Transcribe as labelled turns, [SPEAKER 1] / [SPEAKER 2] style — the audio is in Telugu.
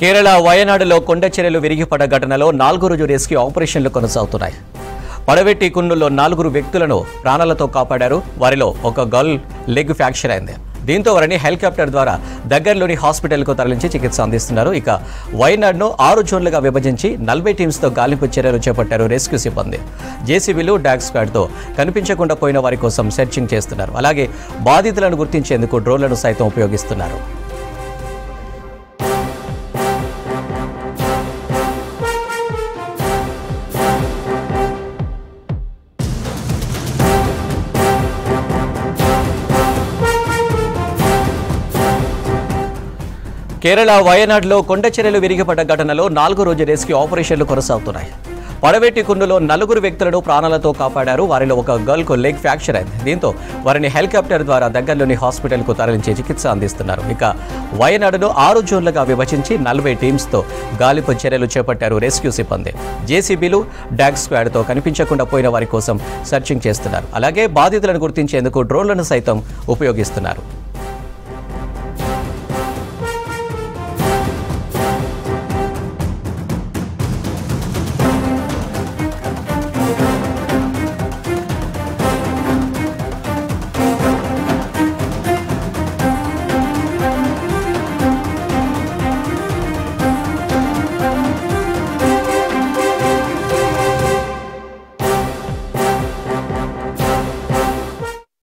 [SPEAKER 1] కేరళ వయనాడులో కొండ చర్యలు విరిగిపడ్డ ఘటనలో 4 రోజు రెస్క్యూ ఆపరేషన్లు కొనసాగుతున్నాయి. పడవెట్టి కుండుల్లో 4 వ్యక్తులను ప్రాణాలతో కాపాడారు. వారిలో ఒక గర్ల్ లెగ్ ఫ్రాక్చర్ అయింది. దీంతో వారిని హెలికాప్టర్ ద్వారా దగ్గరలోని హాస్పిటల్కు తరలించి చికిత్స అందిస్తున్నారు. ఇక వయనాడును 6 జోన్లుగా విభజించి 40 టీమ్స్తో గాలింపు చర్యలు చేపట్టారు రెస్క్యూ సిబ్బంది. జేసీబీలు, డాగ్ స్క్వాడ్తో కనిపించకుండా పోయిన వారి కోసం సెర్చింగ్ చేస్తున్నారు. అలాగే బాధితులను గుర్తించేందుకు డ్రోన్లను సైతం ఉపయోగిస్తున్నారు. కేరళ వయనాడులో కొండ చర్యలు విరిగిపడ్డ ఘటనలో 4 రోజు రెస్క్యూ ఆపరేషన్లు కొనసాగుతున్నాయి. పడవెట్టి కుండులో 4 వ్యక్తులను ప్రాణాలతో కాపాడారు. వారిలో ఒక గర్ల్కు లెగ్ ఫ్రాక్చర్ అయింది. దీంతో వారిని హెలికాప్టర్ ద్వారా దగ్గరలోని హాస్పిటల్కు తరలించి చికిత్స అందిస్తున్నారు. ఇక వయనాడును 6 జోన్లుగా విభజించి 40 టీమ్స్తో గాలింపు చర్యలు చేపట్టారు రెస్క్యూ సిబ్బంది. జేసీబీలు, డాగ్ స్క్వాడ్తో కనిపించకుండా పోయిన వారి కోసం సెర్చింగ్ చేస్తున్నారు. అలాగే బాధితులను గుర్తించేందుకు డ్రోన్లను సైతం ఉపయోగిస్తున్నారు.